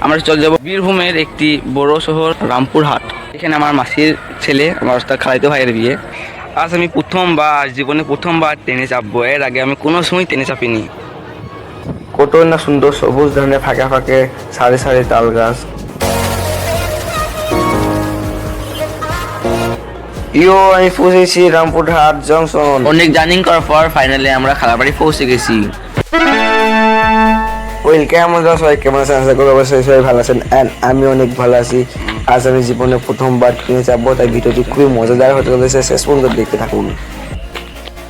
আমরা চলে যাব বীরভূমের একটি বড় শহর রামপুরহাট। এখানে আমার মাসির ছেলে, আমার তার খালাতো ভাইয়ের বিয়ে। আজ আমি জীবনে প্রথমবার ট্রেনে চাপবো। এর আগে আমি কোনো সময় ট্রেনে চাপিনি। কত না সুন্দর সবুজ ধানে ফাঁকে ফাঁকে সারি সারি তাল গাছ। আমি পৌঁছেছি রামপুরহাট জংশন। অনেক জার্নি করার পর ফাইনালি আমরা খালাবাড়ি পৌঁছে গেছি। ওয়েলকাম, সবাই কেমন আছেন? আশা করি অবশ্যই সবাই ভালো আছেন। অ্যান্ড আমি অনেক ভালো আছি। আজ আমি জীবনে প্রথমবার ট্রেনে চাপবো, তাই ভিডিওটি খুবই মজাদার হতে চলেছে, শেষ পর্যন্ত দেখতে থাকুন।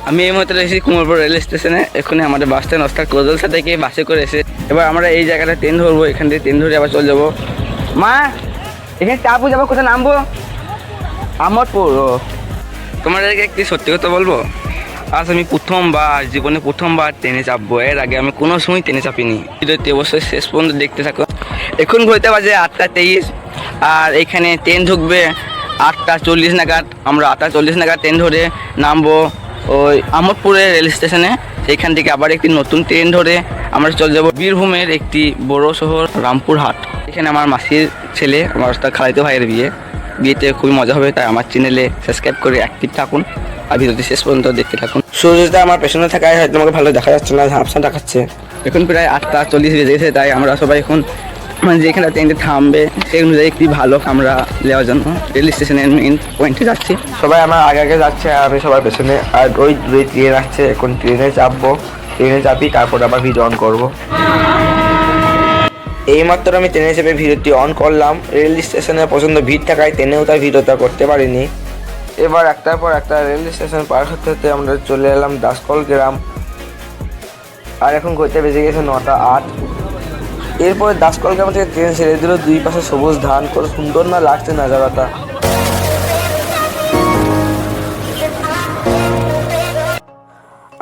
আমি এই মুহূর্তে এসেছি কুমোরপুর রেল স্টেশনে। এখানে আমাদের বাস স্ট্যান্ড অর্থাৎ কোদলসা থেকে বাসে করে এসে এবার আমরা এই জায়গাটা ট্রেন ধরবো। এখান থেকে ট্রেন ধরে আবার চলে যাবো। মা, এখানে চাপু যাবো, কোথায় নামবো? আমোদপুর। তোমাদেরকে একটি সত্যি কথা বলবো, আজ আমি জীবনে প্রথমবার ট্রেনে চাপবো। এর আগে আমি কোনো সময় ট্রেনে চাপিনি। ভিডিওটি অবশ্যই শেষ পর্যন্ত দেখতে থাকো। এখন ঘুরতে বাজে 8:23, আর এখানে ট্রেন ঢুকবে 8:40 নাগাদ। আমরা 8:40 নাগাদ ট্রেন ধরে নামবো ওই আমোদপুরের রেল স্টেশনে। সেইখান থেকে আবার একটি নতুন ট্রেন ধরে আমরা চলে যাব বীরভূমের একটি বড় শহর রামপুরহাট। এখানে আমার মাসির ছেলে, আমার তার খালাতো ভাইয়ের বিয়েতে খুবই মজা হবে। তাই আমার চ্যানেলে সাবস্ক্রাইব করে অ্যাক্টিভ থাকুন আর ভিডিওটি শেষ পর্যন্ত দেখতে থাকুন। সূর্যটা আমার পেছনে থাকায় হয়তো তোমাকে ভালো দেখা যাচ্ছে না, ঝাপসা দেখাচ্ছে। এখন প্রায় 8:40 বেজে গেছে, তাই আমরা সবাই এখন যেখানে ট্রেনটি থামবে সেই অনুযায়ী একটি ভালো কামরা নেওয়ার জন্য রেল স্টেশনের মেইন পয়েন্টে যাচ্ছি। সবাই আমার আগে আগে যাচ্ছে আর আমি সবার পেছনে। আর ওই দুই ট্রেন আসছে, এখন ট্রেনে চাপবো। ট্রেনে চাপি, তারপর আবার ভিডিও অন করবো। এইমাত্র আমি ট্রেনে চেপে ভিডিওটি অন করলাম। রেল স্টেশনে প্রচণ্ড ভিড় থাকায় ট্রেনেও তার ভিডিওটা করতে পারিনি। এবার একটার পর একটা রেল স্টেশন পার হতে হতে আমরা চলে এলাম দাসকল গ্রাম। আর এখন ঘুরতে বেজে গেছে 9:08। এরপরে দাসকল গ্রাম থেকে ট্রেন ছেড়ে দিল। দুই পাশে সবুজ ধান, কত সুন্দর না লাগছে নাজারাটা।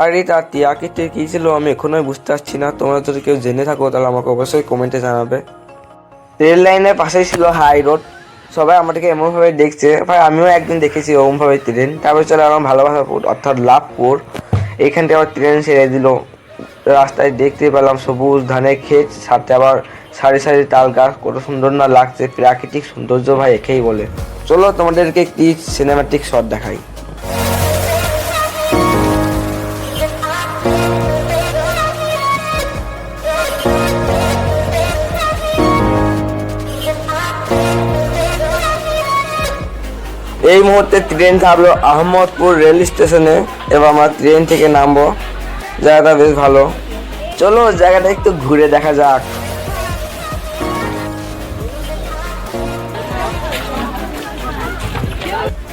আর এটা টিয়াকিতে কী ছিল আমি এখনোই বুঝতে পারছি না। তোমরা যদি কেউ জেনে থাকো তাহলে আমাকে অবশ্যই কমেন্টে জানাবে। রেল লাইনের পাশেই ছিল হাই রোড। সবাই আমাদেরকে এমনভাবে দেখছে, ভাই আমিও একদিন দেখেছি ওরকমভাবে ট্রেন। তারপরে চলে আমার ভালোবাসাপুর অর্থাৎ লাভপুর। এইখান থেকে আবার ট্রেন ছেড়ে দিল। রাস্তায় দেখতে পেলাম সবুজ ধানের ক্ষেত, সাথে আবার সারি সারি তাল গাছ। কত সুন্দর না লাগছে, প্রাকৃতিক সৌন্দর্য ভাই একেই বলে। চলো তোমাদেরকে একটি সিনেমাটিক শট দেখাই। এই মুহূর্তে ট্রেন থামলো আহমদপুর রেল স্টেশনে। এবার আমরা ট্রেন থেকে নামবো। জায়গাটা বেশ ভালো, চলো জায়গাটা একটু ঘুরে দেখা যাক।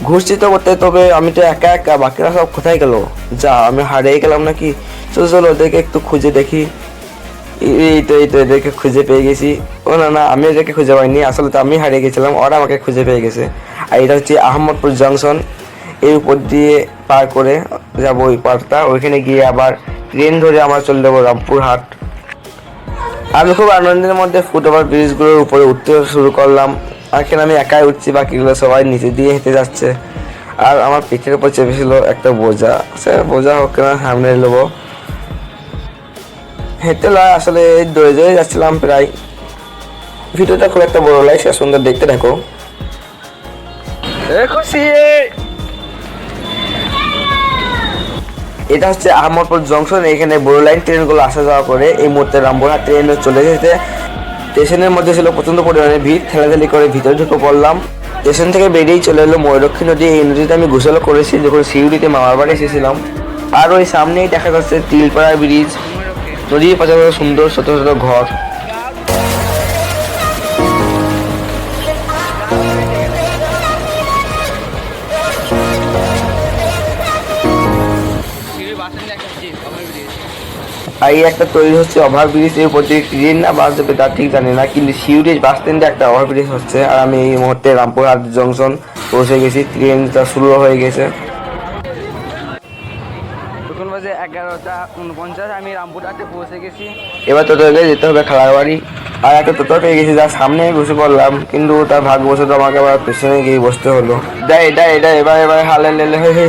ঘুরছি তো করতে, তবে আমি তো একা একা, বাকিরা সব কোথায় গেল? যা, আমি হারিয়ে গেলাম নাকি? চলো চলো ওদেরকে একটু খুঁজে দেখি। এই তো এদেরকে খুঁজে পেয়ে গেছি। ও না না, আমি এদেরকে খুঁজে পাইনি, আসলে তো আমি হারিয়ে গেছিলাম, ওরা আমাকে খুঁজে পেয়ে গেছে। আর এটা হচ্ছে আহমদপুর জংশন। এর উপর দিয়ে পার করে যাবো ওই পারটা। ওইখানে গিয়ে আবার ট্রেন ধরে আমরা চলে যাবো রামপুরহাট। আমি খুব আনন্দের মধ্যে ফুটওভার ব্রিজগুলোর উপরে উঠতে শুরু করলাম। এখানে আমি একাই উঠছি, বাকিগুলো সবাই নিচে দিয়ে হেঁটে যাচ্ছে। আর আমার পিঠের উপর চেপেছিল একটা বোঝা। সে বোঝা হোক না, সামনে নেবো। হেঁটে আসলে দৌড়ে দৌড়ে যাচ্ছিলাম প্রায়। ভিডিওটা খুব একটা বড় লাগে, শেষ সুন্দর দেখতে থাকো। এটা হচ্ছে আহমদপুর জংশন। এখানে বড় লাইন ট্রেনগুলো আসা যাওয়া করে। এই মুহূর্তে রামপুরহাট ট্রেন চলে যেতে স্টেশনের মধ্যে ছিল প্রচণ্ড পরিমাণে ভিড়। ঠেলাঠেলি করে ভিতরে ঢুকে পড়লাম। স্টেশন থেকে বেরিয়েই চলে এলো ময়ূরক্ষী নদী। এই নদীতে আমি গোসল করেছি যখন শিউড়িতে মামার বাড়ি এসেছিলাম। আর ওই সামনেই দেখা যাচ্ছে তিলপাড়া ব্রিজ। নদীর পাশে সুন্দর ছোট ছোট ঘর। আর এই একটা তৈরি হচ্ছে ওভারব্রিজ। এর উপর দিয়ে ট্রেন না বাস যাবে তা ঠিক জানি না, কিন্তু শিউরি বাস স্ট্যান্ডে একটা ওভারব্রিজ হচ্ছে। আর আমি এই মুহূর্তে রামপুরহাট জংশন পৌঁছে গেছি। ট্রেনটা শুরু হয়ে গেছে। এখন বাজে 11:49, আমি রামপুরহাটে পৌঁছে গেছি। এবার টোটো যেতে হবে খালার বাড়ি। আর একটা টোটো পেয়ে গেছি, যার সামনে বসে পড়লাম, কিন্তু তার ভাগ্যবশত আমাকে আবার পেছনে গিয়ে বসতে হলো। এবার হালে লেলে হয়ে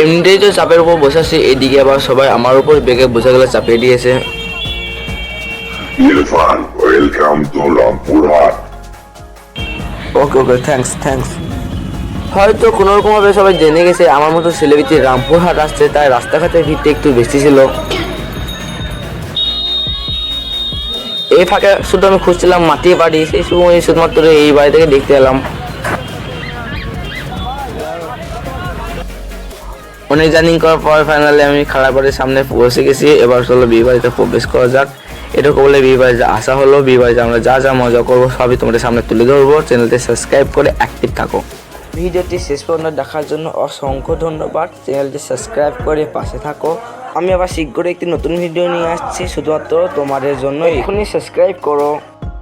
এমনিতেই তো চাপের উপর বসে আছি, এদিকে আবার সবাই আমার উপর বেগে বোঝাগুলো চাপিয়ে দিয়েছে। Irfan, welcome to Rampurhat. Okay okay thanks. হয়তো কোনো রকমভাবে সবাই জেনে গেছে আমার মতো সেলিব্রিটি রামপুরহাট আসছে, তাই রাস্তাঘাটের ভিড়টা একটু বেশি ছিল। এই ফাঁকে শুধু আমি খুঁজছিলাম মাটির বাড়ি, সেই সময় শুধুমাত্র এই বাড়ি থেকে দেখতে এলাম। অনেক জার্নি করার পর ফাইনালি আমি খারাপ বাড়ির সামনে পৌঁছে গেছি। এবার চলো বিয়ে বাড়িতে প্রবেশ করা যাক। এটুকু বলে বিয়ে বাড়িতে আসা হলো। বিয়ে বাড়িতে আমরা যা যা মজা করবো সবই তোমাদের সামনে তুলে ধরবো। চ্যানেলটি সাবস্ক্রাইব করে অ্যাক্টিভ থাকো। ভিডিওটি শেষ পর্যন্ত দেখার জন্য অসংখ্য ধন্যবাদ। চ্যানেলটি সাবস্ক্রাইব করে পাশে থাকো। আমি আবার শীঘ্রই একটি নতুন ভিডিও নিয়ে আসছি শুধুমাত্র তোমাদের জন্য। এখনই সাবস্ক্রাইব করো।